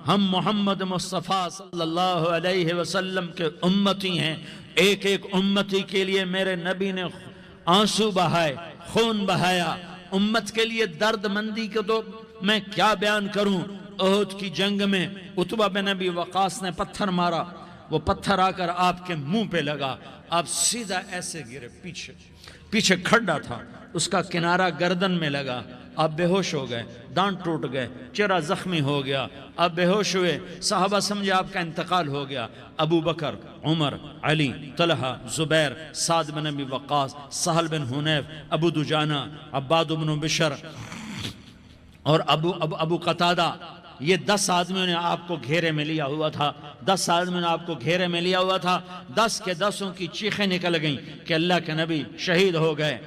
ہم محمد مصطفیٰ صلی اللہ علیہ وسلم کے امتی ہیں. ایک ایک امتی کے لیے میرے نبی نے آنسو بہائے، خون بہایا. امت کے لیے درد مندی کو تو میں کیا بیان کروں. احد کی جنگ میں عتبہ بن ابی وقاص نے پتھر مارا، وہ پتھر آ کر آپ کے منہ پہ لگا، آپ سیدھا ایسے گرے. پیچھے کھڈا تھا، اس کا کنارہ گردن میں لگا، آپ بے ہوش ہو گئے، دانت ٹوٹ گئے، چہرہ زخمی ہو گیا، آپ بے ہوش ہوئے. صحابہ سمجھے آپ کا انتقال ہو گیا. ابو بکر، عمر، علی، طلحہ، زبیر، سعد بن ابی وقاص، سہل بن حنیف، ابو دجانہ، عباد بن بشر اور ابو قتادہ، یہ 10 آدمیوں نے آپ کو گھیرے میں لیا ہوا تھا. 10 آدمیوں نے آپ کو گھیرے میں لیا ہوا تھا. 10 کے 10 کی چیخیں نکل گئیں کہ اللہ کے نبی شہید ہو گئے.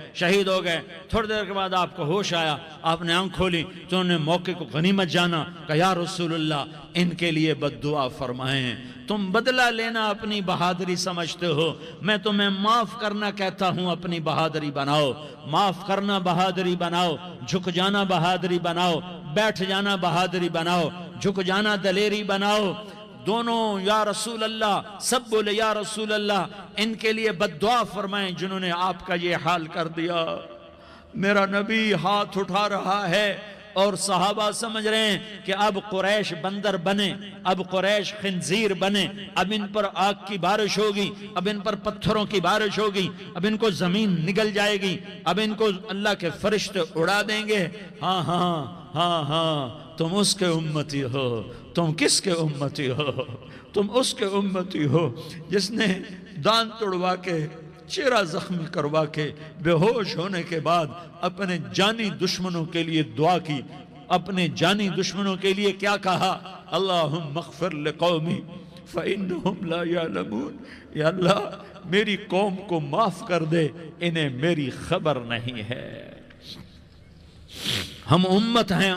تھوڑی دیر کے بعد آپ کو ہوش آیا، آپ نے آنکھ کھولی تو انہوں نے موقع کو غنیمت جانا کہ یا رسول اللہ ان کے لیے بد دعا فرمائیں. تم بدلہ لینا اپنی بہادری سمجھتے ہو، میں تمہیں معاف کرنا کہتا ہوں. اپنی بہادری بناؤ، معاف کرنا بہادری بناؤ، جھک جانا بہادری بناؤ، بیٹھ جانا بہادری بناؤ، جھک جانا دلیری بناؤ. دونوں یا رسول اللہ، سب بولے یا رسول اللہ ان کے لیے بد دعا فرمائیں جنہوں نے آپ کا یہ حال کر دیا. میرا نبی ہاتھ اٹھا رہا ہے اور صحابہ سمجھ رہے ہیں کہ اب قریش بندر بنے، اب قریش خنزیر بنے، اب ان پر آگ کی بارش ہوگی، اب ان پر پتھروں کی بارش ہوگی، اب ان کو زمین نگل جائے گی، اب ان کو اللہ کے فرشتے اڑا دیں گے. ہاں تم اس کے امتی ہو. تم کس کے امتی ہو؟ تم اس کے امتی ہو جس نے دانت توڑوا کے، چہرہ زخمی کروا کے، بے ہوش ہونے کے بعد اپنے جانی دشمنوں کے لیے دعا کی. اپنے جانی دشمنوں کے لیے کیا کہا؟ اللہم اغفر لقومی فإنہم لا یعلمون. یا اللہ میری قوم کو معاف کر دے، انہیں میری خبر نہیں ہے. ہم امت ہیں،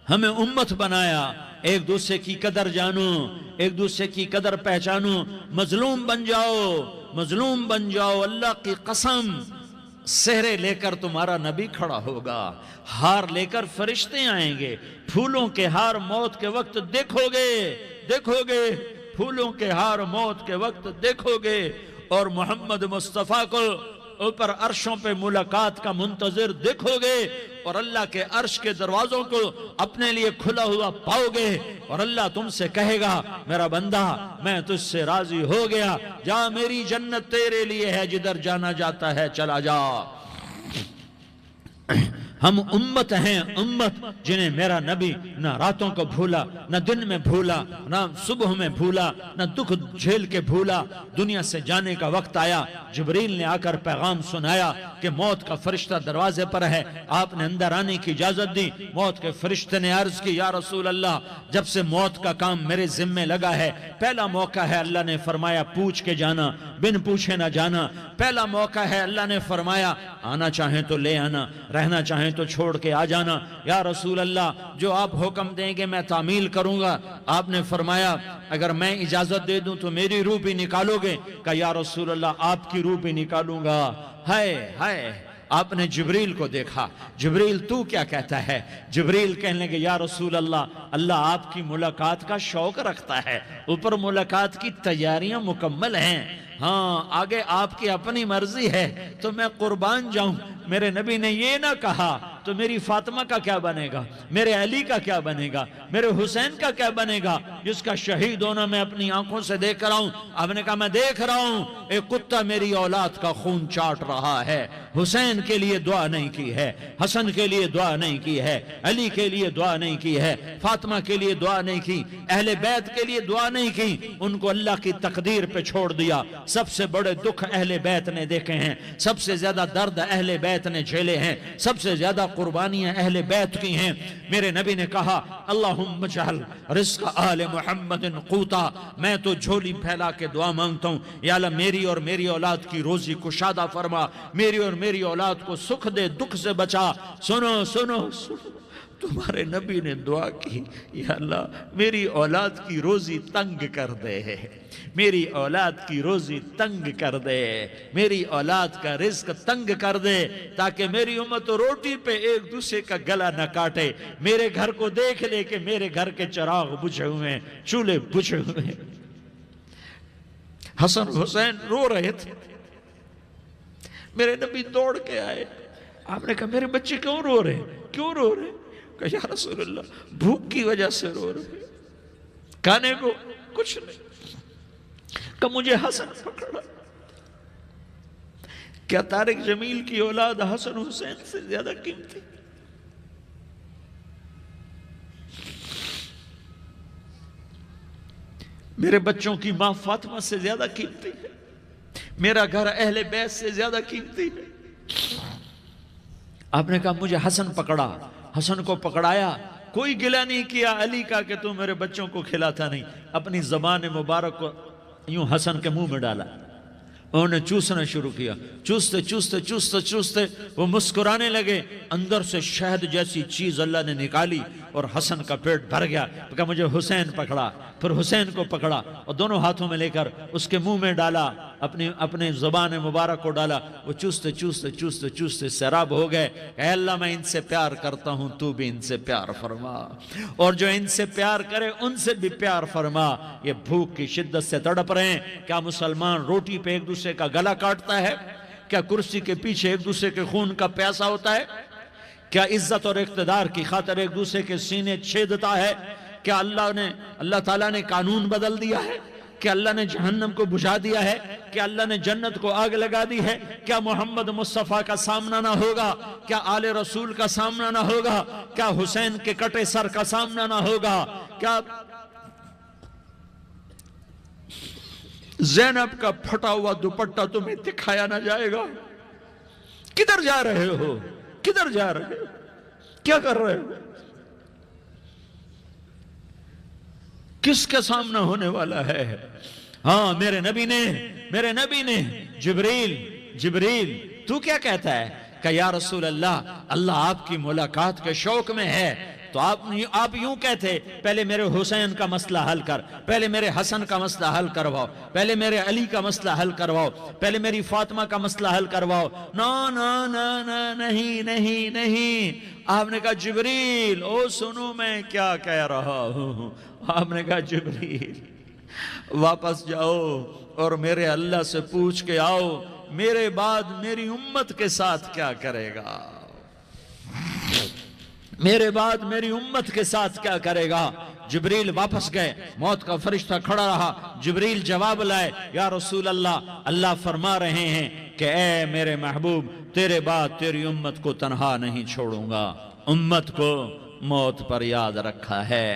ہمیں امت بنایا. ایک دوسرے کی قدر جانو، ایک دوسرے کی قدر پہچانو. مظلوم بن جاؤ. اللہ کی قسم سہرے لے کر تمہارا نبی کھڑا ہوگا، ہار لے کر فرشتے آئیں گے. پھولوں کے ہار موت کے وقت دیکھو گے پھولوں کے ہار موت کے وقت دیکھو گے. اور محمد مصطفیٰ کو اوپر عرشوں پہ ملاقات کا منتظر دیکھو گے، اور اللہ کے عرش کے دروازوں کو اپنے لیے کھلا ہوا پاؤ گے. اور اللہ تم سے کہے گا میرا بندہ میں تجھ سے راضی ہو گیا، جا میری جنت تیرے لیے ہے، جدھر جانا جاتا ہے چلا جا. ہم امت ہیں، امت جنہیں میرا نبی نہ راتوں کو بھولا، نہ دن میں بھولا، نہ صبح میں بھولا، نہ دکھ جھیل کے بھولا. دنیا سے جانے کا وقت آیا، جبریل نے آ کر پیغام سنایا کہ موت کا فرشتہ دروازے پر ہے. آپ نے اندر آنے کی اجازت دی. موت کے فرشتے نے عرض کی یا رسول اللہ جب سے موت کا کام میرے ذمہ لگا ہے، پہلا موقع ہے اللہ نے فرمایا پوچھ کے جانا، بن پوچھے نہ جانا. پہلا موقع ہے اللہ نے فرمایا آنا چاہیں تو لے آنا، رہنا چاہیں تو چھوڑ کے آ جانا. یا رسول اللہ جو آپ حکم دیں گے میں تعمیل کروں گا. آپ نے فرمایا اگر میں اجازت دے دوں تو میری روح بھی نکالو گے؟ کہ یا رسول اللہ آپ کی روح بھی نکالوں گا. ہائے آپ نے جبریل کو دیکھا. جبریل تو کیا کہتا ہے؟ جبریل کہنے لگے یا رسول اللہ آپ کی ملاقات کا شوق رکھتا ہے، اوپر ملاقات کی تیاریاں مکمل ہیں. ہاں آگے آپ کی اپنی مرضی ہے تو میں قربان جاؤں. میرے نبی نے یہ نہ کہا تو میری فاطمہ کا کیا بنے گا، میرے علی کا کیا بنے گا، میرے حسین کا کیا بنے گا جس کا شہید ہونا میں اپنی آنکھوں سے دیکھ رہا ہوں. آپ نے کہا میں دیکھ رہا ہوں ایک کتا میری اولاد کا خون چاٹ رہا ہے. حسین کے لیے دعا نہیں کی ہے، حسن کے لیے دعا نہیں کی ہے، علی کے لیے دعا نہیں کی ہے، فاطمہ کے لیے دعا نہیں کی، اہل بیت کے لیے دعا نہیں کی. ان کو اللہ کی تقدیر پہ چھوڑ دیا. سب سے بڑے دکھ اہل بیت نے دیکھے ہیں، سب سے زیادہ درد اہل بیت نے جھیلے ہیں، سب سے زیادہ قربانیاں اہل بیت کی ہیں. میرے نبی نے کہا اللہم اجعل رزق آل محمد قوتا. میں تو جھولی پھیلا کے دعا مانگتا ہوں یا اللہ میری اور میری اولاد کی روزی کشادہ فرما، میری اور میری اولاد کو سکھ دے، دکھ سے بچا. سنو تمہارے نبی نے دعا کی، یا اللہ میری اولاد کی روزی تنگ کر دے، میری اولاد کی روزی تنگ کر دے، میری اولاد کا رزق تنگ کر دے، تاکہ میری امت روٹی پہ ایک دوسرے کا گلا نہ کاٹے، میرے گھر کو دیکھ لے کہ میرے گھر کے چراغ بجھے ہوئے ہیں، چولہے بجھے ہوئے ہیں۔ حسن حسین رو رہے تھے، میرے نبی دوڑ کے آئے، آپ نے کہا میرے بچے کیوں رو رہے ہیں، کیوں رو رہے ہیں؟ کہا یا رسول اللہ بھوک کی وجہ سے رو رہے ہیں، کھانے کو کچھ نہیں۔ کہ مجھے حسن پکڑا۔ کیا طارق جمیل کی اولاد حسن حسین سے زیادہ قیمتی؟ میرے بچوں کی ماں فاطمہ سے زیادہ قیمتی ہے، میرا گھر اہل بیت سے زیادہ قیمتی ہے۔ آپ نے کہا مجھے حسن پکڑا، حسن کو پکڑایا، کوئی گلہ نہیں کیا علی کا کہ تو میرے بچوں کو کھلاتا نہیں، اپنی زبان مبارک کو یوں حسن کے منہ میں ڈالا، انہوں نے چوسنا شروع کیا، چوستے چوستے چوستے چوستے وہ مسکرانے لگے، اندر سے شہد جیسی چیز اللہ نے نکالی اور حسن کا پیٹ بھر گیا۔ کہا مجھے حسین پکڑا، پھر حسین کو پکڑا اور دونوں ہاتھوں میں لے کر اس کے منہ میں ڈالا، اپنے زبان مبارک کو ڈالا، وہ چوستے چوستے چوستے چوستے سیراب ہو گئے۔ اے اللہ میں ان سے پیار کرتا ہوں، تو بھی ان سے پیار فرما، اور جو ان سے پیار کرے ان سے بھی پیار فرما۔ یہ بھوک کی شدت سے تڑپ رہے ہیں، کیا مسلمان روٹی پہ ایک دوسرے کا گلا کاٹتا ہے؟ کیا کرسی کے پیچھے ایک دوسرے کے خون کا پیاسا ہوتا ہے؟ کیا عزت اور اقتدار کی خاطر ایک دوسرے کے سینے چھیدتا ہے؟ کیا اللہ تعالیٰ نے قانون بدل دیا ہے؟ کیا اللہ نے جہنم کو بجھا دیا ہے؟ کیا اللہ نے جنت کو آگ لگا دی ہے؟ کیا محمد مصطفیٰ کا سامنا نہ ہوگا؟ کیا آل رسول کا سامنا نہ ہوگا؟ کیا حسین کے کٹے سر کا سامنا نہ ہوگا؟ کیا زینب کا پھٹا ہوا دوپٹہ تمہیں دکھایا نہ جائے گا؟ کدھر جا رہے ہو؟ کدھر جا رہے ہو؟ کیا کر رہے ہو؟ کس کا سامنا ہونے والا ہے؟ ہاں میرے نبی نے جبریل تو کیا کہتا ہے کہ یا رسول اللہ آپ کی ملاقات کے شوق میں ہے، تو آپ یوں کہتے پہلے میرے حسین کا مسئلہ حل کر، پہلے میرے حسن کا مسئلہ حل کرواؤ، پہلے میرے علی کا مسئلہ حل کرواؤ، پہلے میری فاطمہ کا مسئلہ حل کرواؤ۔ نہیں، آپ نے کہا جبریل سنو میں کیا کہہ رہا ہوں۔ آپ نے کہا جبریل واپس جاؤ اور میرے اللہ سے پوچھ کے آؤ میرے بعد میری امت کے ساتھ کیا کرے گا، میرے بعد میری امت کے ساتھ کیا کرے گا۔ جبریل واپس گئے، موت کا فرشتہ کھڑا رہا، جبریل جواب لائے، یا رسول اللہ فرما رہے ہیں کہ اے میرے محبوب تیرے بعد تیری امت کو تنہا نہیں چھوڑوں گا، امت کو موت پر یاد رکھا ہے۔